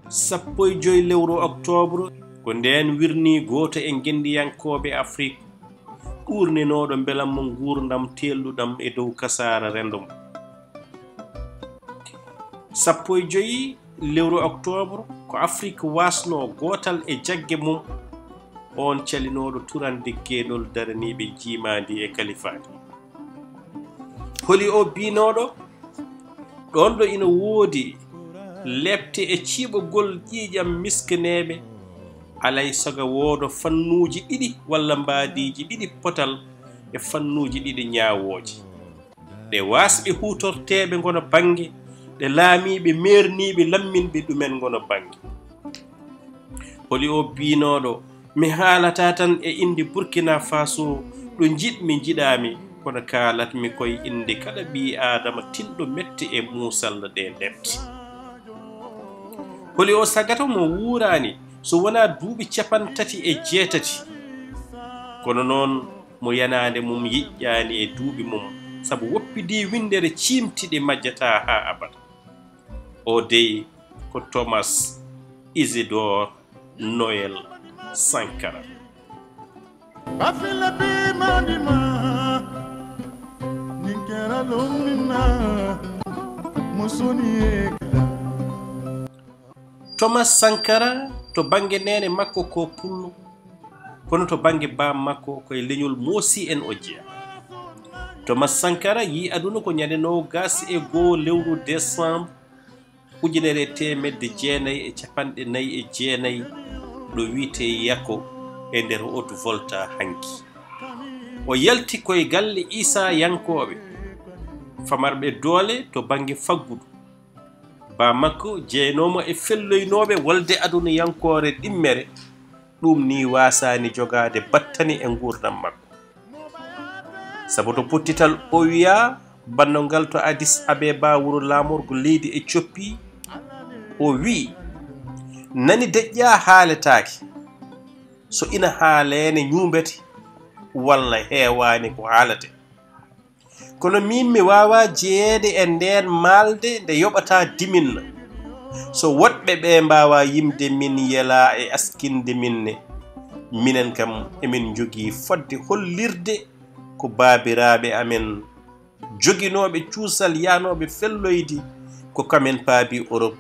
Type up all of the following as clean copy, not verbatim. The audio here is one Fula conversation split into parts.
sappo e joyi lewru octobre ko nden wirni goto e gendiyankoɓe Afrique ɓurninoɗo belam mo gurdam telluɗam e dow kasara rendum. Sappo e joyi lewru octobre ko Afrique wasno gotal e jagge mum on calinoɗo turande gueɗol daraniɓe jimadi e kalifati. Holi o binoɗo ɗon ɗo ina woodi lepte e ciɓogol ƴiƴam miskineɓe alay sago woodo fannuji ɗiɗi walla mbadiji ɗiɗi potal e fannuji ɗiɗi ñawoji ɗe wasɓe hutorteɓe gono bange ɗe laamiɓe merniɓe lamminɓe ɗumen gono bange. Holi o binoɗo mi haalata tan e indi Burkina Faso ɗo jiɗmi jiɗami kono kalatmi koye inde kala ɓi adama tinɗo metti e musalla ɗe lepti. Holi o sagata mo wurani so wona duuɓi 38 kono noon mo yanade mum yiƴƴani e duuɓi mum sabu woppidi windere cimtiɗe majjata ha abada. O dey ko Thomas Isidore Noël Sankara. Thomas Sankara to bange nene makko ko pullo kono to bange bam makko koye leñol moosi en o jeeya. Thomas Sankara yi aduna ko ñande 21 lewru décembre 1949 ɗo wiite Yako e nder Haute-Volta hanki. O yalti koye galle Isa yankoɓe famarɓe doole to bange faggudu. Ba makko jeynomo e felloynoɓe wolde aduna yankore ɗimmere ɗum ni wasani jogade battani e gurdam makko. Sabu to pottital o wiya bannongal to Addis Abeba wuro lamorgo leydi Ethiopie o wi nani deƴƴa haaletake so ina haalene ñumbete walla heewani ko haalate kono min mi wawa jeeyede e nden malde nde yoɓata diminna so woɗɓe ɓe mbawa yimde min yela e askinde minne minen kam emin jogii fodde hollirde ko baabiraɓe amen joginoɓe cuusal yanoɓe felloydi ko kamen paabi Europe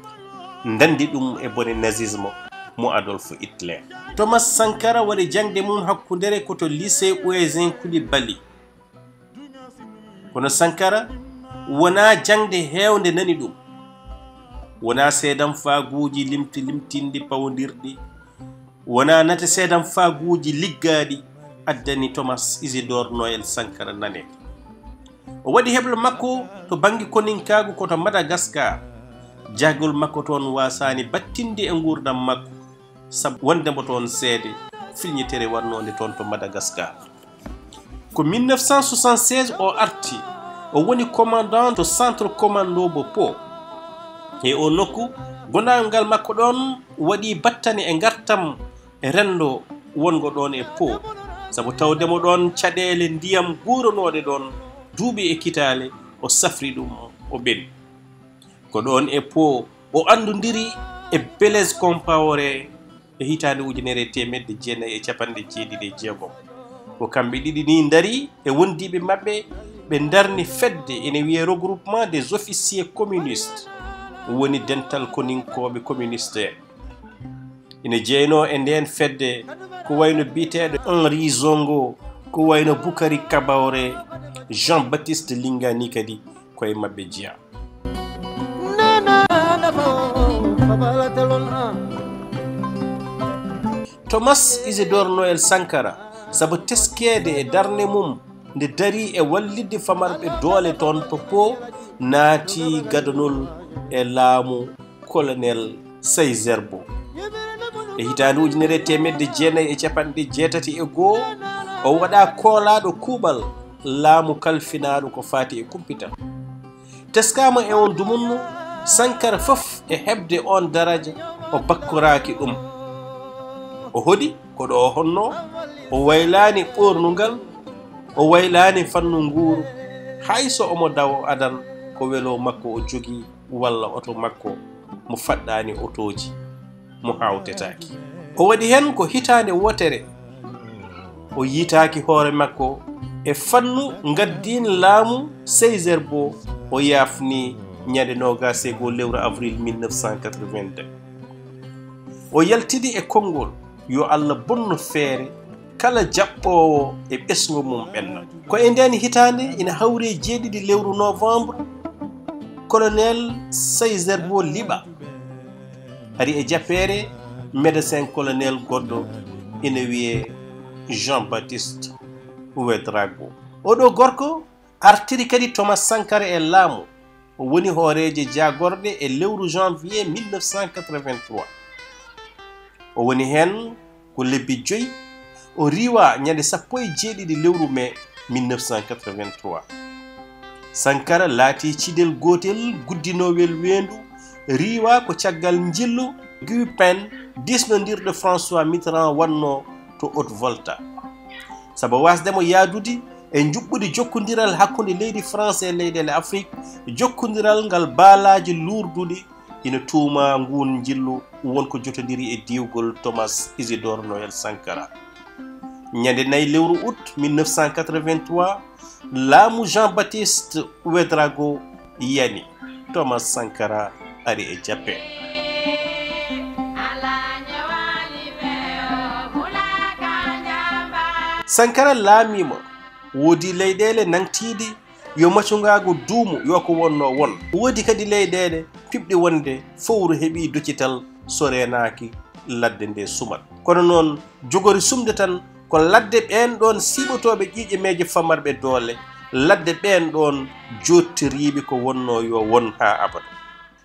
ndandi ɗum e bone nazisme mo Adolphe Hitler. Thomas Sankara waɗi jangde mum hakkundere koto lycée Ouezin Coulibaly. Kono Sankara wona jangde heewde nani ɗum wona seedam faaguji limtindi pawdirɗi wona nate seedam faaguji liggaɗi addani Thomas Isidore Noël Sankara nane. O waɗi heɓlo makko to bangi koninkagu koto Madagascar jagol makko toon wasani battinde e gurdam makko sabu wondemo toon seede filñitere wannode toon to Madagascar. Ko 1976 o arti o woni commandant to centre commando bo Po e o nokku gonangal makko ɗon waɗi battane e gartam e rendo wongo ɗon e Po sabu tawdemo ɗon caɗele ndiyam guuronoɗe ɗon duuɓi e kitale o safri ɗum o ɓeni. Ko ɗon e Po o andudiri e Blaise Compaoré e hitande 1976 ko kamɓe ɗiɗi ni dari e wondiɓe maɓɓe ɓe darni fedde ene wiye regroupement des officiers communistes woni dental koninkoɓe communiste ene jeyno e nden fedde ko wayno biteɗo Henri Zongo ko wayno Boukari Kabaoré Jean-Baptiste Lingani kadi koye maɓɓe jeeya. Thomas Isidore Noël Sankara sabu teskede e darne mum nde dari e wallidde famarɓe doole toon to Po naati gadanol e laamu colonel Saizerbo e hitande 1981 o waɗa koolaɗo kuuɓal laamu kalfinaɗo ko fati e kumpital. Teskama e on dumunno Sankara fof e hebde on daraja o bakkoraki ɗum o hoɗi ko ɗo o honno o waylani ɓornugal o waylani fannu nguuru hay so omo dawo adan ko ko welo makko o jogi walla oto makko mo faddani otoji mo hawtetaki o wadi hen ko hitande wotere o yitaaki hoore makko e fannu ngaddin laamu Césaire Bo o yaafni ñande 21 lewru avril 1982 o yaltidi e konngol yo Allah bonno feere kala jaɓɓowo e ɓesgo mum ɓenna ko e nden hitande ina hawri jeeɗiɗi lewru novembre colonel Césaire Bo liɓa ari e jappere médecin colonel goɗɗo ina wiye Jean-Baptiste Ouédraogo oɗo gorko artiri kadi Thomas Sankara e laamu o woni hooreje jagorɗe e lewru janvier 1983 o woni hen ko lebbi 5 o riwa ñande 17 lewru mai 1983 Sankara laati cidel gotel guddinowel wendu riwa ko caggal jillu Guy Pen disnodirde François Mitterrand wanno to Haute-Volta saba wasdemo yaadude e juɓɓude jokkodiral hakkunde leydi France e leyɗele Afrique jokkodiral ngal baalaji lourdude ina tuuma ngun jillu wonko jotodiri e diwgol Thomas Isidore Noël Sankara ñande 4 lewru août 1983 laamu Jean-Baptiste Ouédraogo yani Thomas Sankara ari e jappe Sankara laamima woodi leyɗele nangtiidi yo maccungago duumu yo ko wonno won woodi kadi leyɗele piɓɗe wonde fowru heeɓi doccital so renaki ladde nde sumat kono noon jogori sumde tan ko ladde ɓen ɗon siɓotoɓe ƴiƴe meje famarɓe doole ladde ɓen ɗon jottiriɓe ko wonno yo won ha abada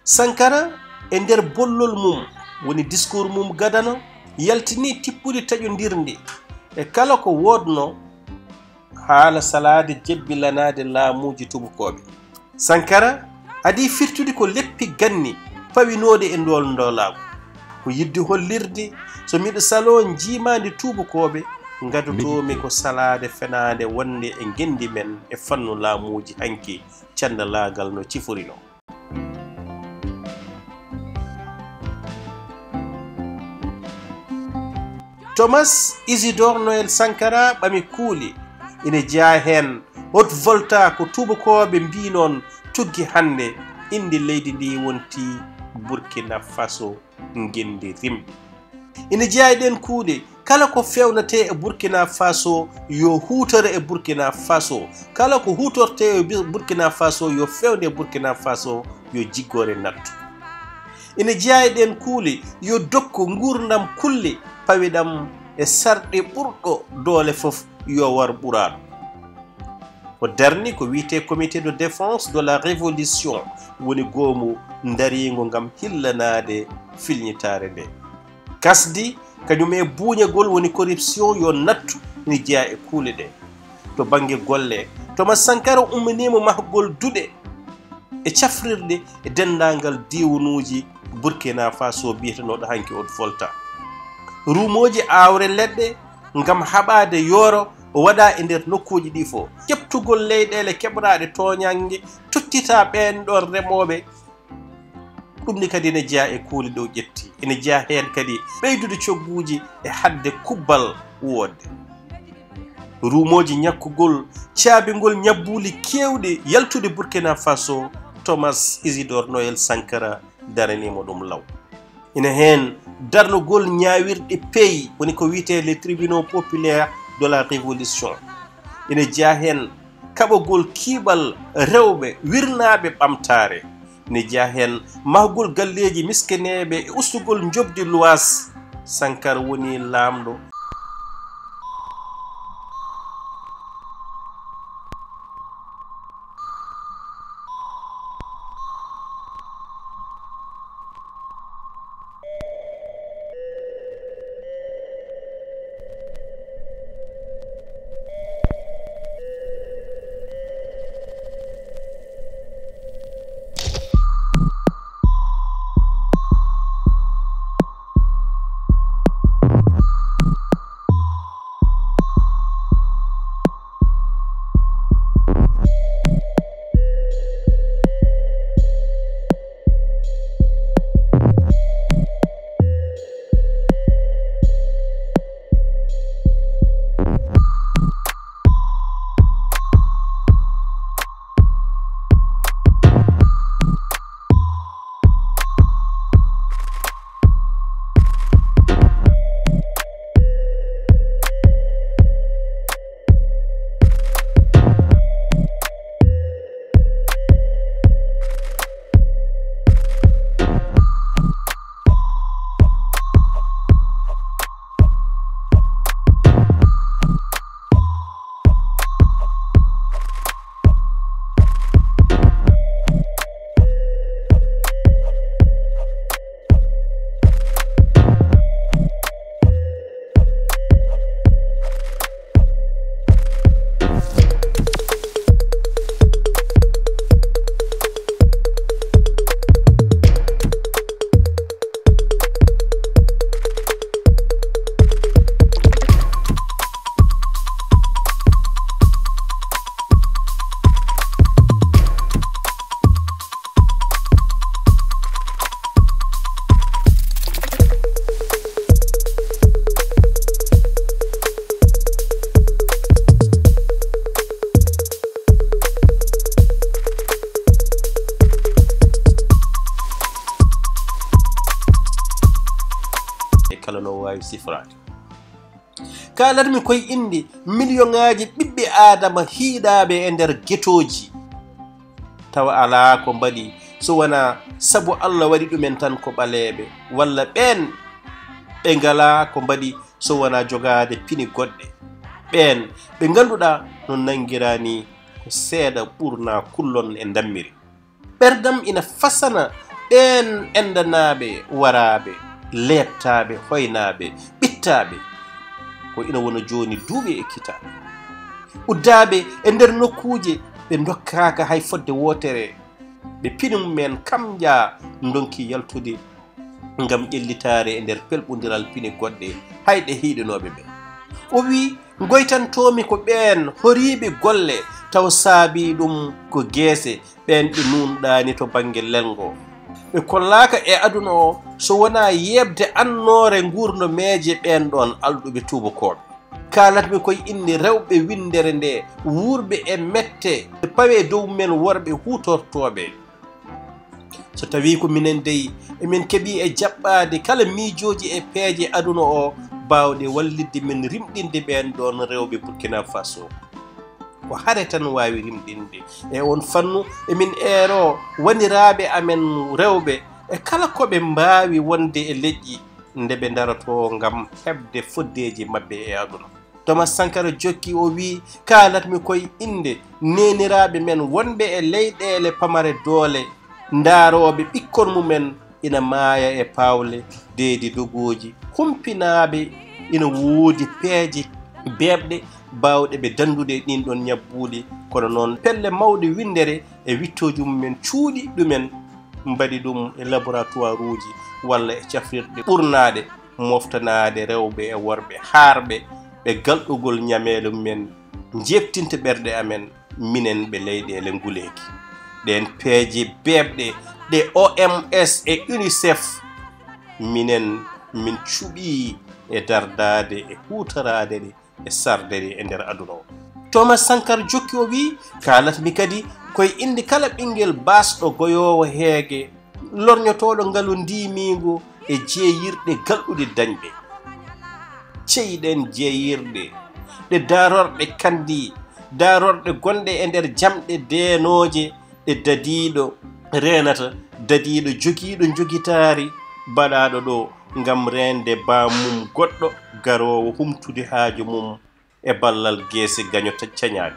Sankara e nder bollol mum woni discours mum gadano yaltini tippude taƴodirndi e kala ko wodno haala salade jebbilanade laamuji tubukoɓe Sankara adi firtude ko leppi ganni pawinode e ndol ndolago ko yidde hollirde so miɗo salo jimande tubukoɓe gadotomi ko salade fenade wonde e gendi men e fannu laamuji hanki candalagal no cifurino Thomas Isidore Noël Sankara ɓami kuuli ina jeya hen Haute-Volta ko tubakoɓe mbi noon tuggi hande indi leydi ndi wonti Burkina Faso gendi rimɗi ina jeeya ɗen kuuɗe kala ko fewnete e Burkina Faso yo hutore e Burkina Faso kala ko hutorte e Burkina Faso yo fewde e Burkina Faso yo jiggore nattu ina jeeya ɗen kuuɗe yo dokku gurdam kulle pawiɗam e sarɗe ɓurɗo doole fof yo war ɓuraɗo ko darni ko wiyete comité de défense de la révolution woni goomu darigo ngam hillanade filñitare nde kasdi kañum e buuñagol woni corruption yo nattu ni jeeya e kuule ɗe to banggue golle Thomas Sankara umminima mahgol duɗe e cafrirde e dendagal diwanuji Burkina Faso biyetenoɗo hanki Haute-Volta rumoji awre leɗɗe ngam haɓade yoro o waɗa e nder nokkuji ɗi fof ƴeftugol leyɗele keɓraɗe toñangue tottita ɓen ɗon remoɓe ɗum ni kadi ene jeeya e kuule ɗo ƴetti ene jeeya hen kadi ɓeydude cogguji e hadde kubbal wodde rumoji ñakkugol caabingol ñabbuli kewɗe yaltude Burkina Faso Thomas Isidore Noël Sankara daranimo ɗum law ina hen darnugol ñawirɗe pays woni ko wiyete les tribunaux populaires de la révolution ina jeeya hen kaɓogol kiiɓal rewɓe wirnaɓe ɓamtare ne jeeya hen mahgol galleji miskeneɓe e ustugol jobdi luwas Sankara woni lamɗo kala no wawi sifrade kalatmi koye inde million ngaji ɓiɓɓe adama hiiɗaɓe e nder guetoji tawa ala ko mbaɗi so wona sabu Allah waɗi ɗumen tan ko ɓaleɓe walla ɓen ɓe ngala ko mbaɗi so wona jogade pini goɗɗe ɓen ɓe ganduɗa no nangirani ko seeɗa ɓurna kullon e dammiri ɓerdam ina fasana ɓen endanaɓe waraɓe lettaɓe hoynaɓe ɓittaɓe ko ina wona joni duuɓi e kitaɓe uddaɓe e nder nokkuje ɓe dokkaka hay fodde wotere ɓe pini mumen kam ja donki yaltude ngam ƴellitare e nder pelɓodiral pini goɗɗe hayɗe hiiɗinoɓe ɓe o wi goytantomi ko ɓen horiɓe golle taw saabi ɗum ko geese ɓen ɓe nunɗani to banggue lelgo ɓe kollaka e aduna o so wona yebde annore gurno meeje ɓen ɗon alɗuɓe tubakoɓe kalatmi koye inde rewɓe windere nde wurɓe e mette pawe dow men worɓe hutortoɓe so tawi ko minen dey emin keeɓi e jaɓɓade kala miijoji e peeje aduna o bawɗe wallidde men rimɗinde ɓen ɗon rewɓe Burkina Faso ko hare tan wawi rimɗinde e on fannu emin eero waniraɓe amen rewɓe e kala koɓe mbawi wonde e leƴƴi nde ɓe daroto ngam heɓde foddeji mabɓe e aduna Thomas Sankara jokki o wi kalatmi koye inde neniraɓe men wonɓe e leyɗele pamare doole ndaroɓe ɓikkon mumen ina maaya e pawle deedi dogoji humpinaɓe ina woodi peeje beɓɗe bawɗe ɓe dandude ɗin ɗon ñabbuɗi kono noon pelle mawɗe windere e wittoji mumen cuuɗi ɗumen mbaɗi ɗum e laboratoire uji walla e cafrirɗe ɓurnaɗe moftanade rewɓe e worɓe harɓe ɓe galɗugol ñamele mumen jebtinta ɓerɗe amen minen ɓe leyɗele nguleki ɗen peeje beɓɗe ɗe OMS e UNICEF minen min cuɓi e dardade e hutorade ɗe e sardere e nder aduna o Thomas Sankara jokki o wi kalatmi kadi koye inde kala ɓinguel basɗo goyowo heege lorñotoɗo ngalu ndimigo e jeeyirɗe galɗuɗe dañɓe ceyɗen jeeyirɗe ɗe darorɗe kandi darorɗe gonɗe e nder jamɗe deenoje ɗe dadiɗo renata dadiɗo jogiiɗo jogitari baɗaɗo ɗo ngam rende bamum goɗɗo garowo humtude haaju mum e ballal geese gaño cañaade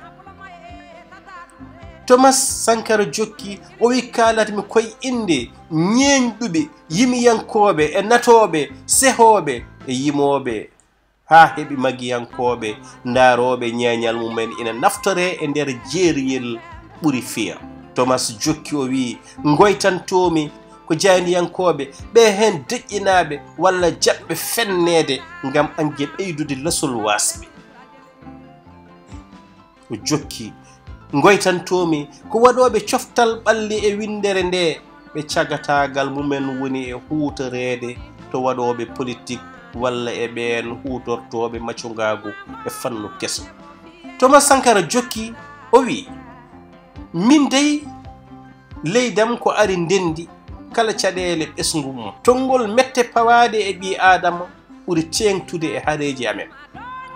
Thomas Sankara jokki o wi kalatmi koye inde ñeeñɗuɓe yimiyankoɓe e natoɓe sehoɓe e yimoɓe ha heɓi magiyankoɓe ndaroɓe ñeeñal mumen ina naftore e nder jeeriyel ɓuri fiya Thomas jokki o wi goytantomi ko jayniyankoɓe ɓe hen deƴƴinaɓe walla jaɓɓe fennede ngam ange ɓeydude lasol wasɓe o jokki goytantomi ko waɗoɓe coftal ɓalli e windere nde ɓe cagatagal mumen woni e hutorede to waɗoɓe politique walla e ɓen hutortoɓe maccogagu e fannu keso Thomas Sankara jokki o wi min dey leydam ko ari ndendi kala caɗele ɓesgu mum tongol mette pawade e ɓi adama ɓuri tengtude e haareji amen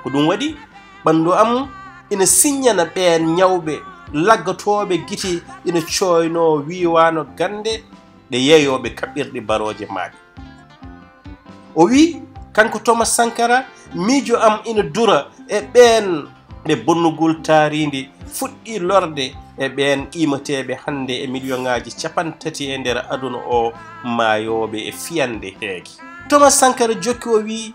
ko ɗum waɗi ɓandu am ina signana ɓen ñawɓe laggatoɓe giti ina coyno wiwano gande ɗe yeeyoɓe kaɓɓirɗe baroje maɗe o wi kanko Thomas Sankara miijo am ina dura e ɓen ɓe bonnugol taaridi fuɗɗi lorde e ɓen qimateɓe hande e million ngaji 30 e nder aduna o maayoɓe e fiyande heege Thomas Sankara jokki o wi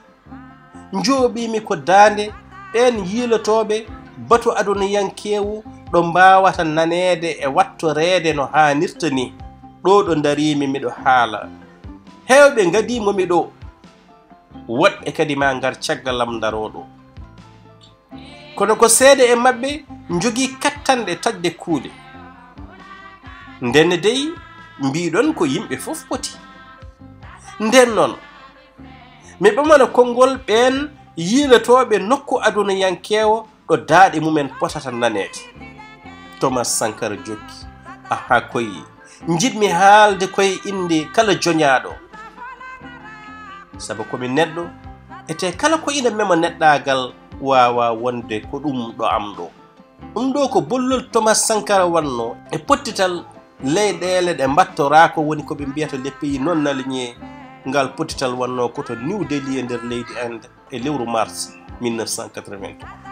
njooɓimi ko dande ɓen yiilotoɓe batu aduna yankewu ɗo mbawata nanede e wattorede no hanirta ni ɗo ɗo darimi miɗo haala hewɓe gadimomi ɗo woɗɓe kadi ma ngar caggalam daroɗo kono ko seede e mabɓe jogii kattanɗe tagde kuuɗe ndenne dey mbiɗon ko yimɓe fof poti nden noon mi ɓamana konngol ɓen yiilotoɓe nokku aduna yankewo ɗo daaɗe mumen potata nanede Thomas Sankara jokki aha koyi jiɗmi haalde koye inde kala joñaɗo sabu komi neɗɗo ete kala ko ina mema neɗɗagal wawa wonde ko ɗum ɗo am ɗo. ɗum ɗo ko bollol Thomas Sankara wanno e pottital leyɗele ɗe mbattorako woni koɓe mbiyata les pays non alignés. Ngal pottital wanno koto New Delhi e nder leydi Inde e lewru mars 1983.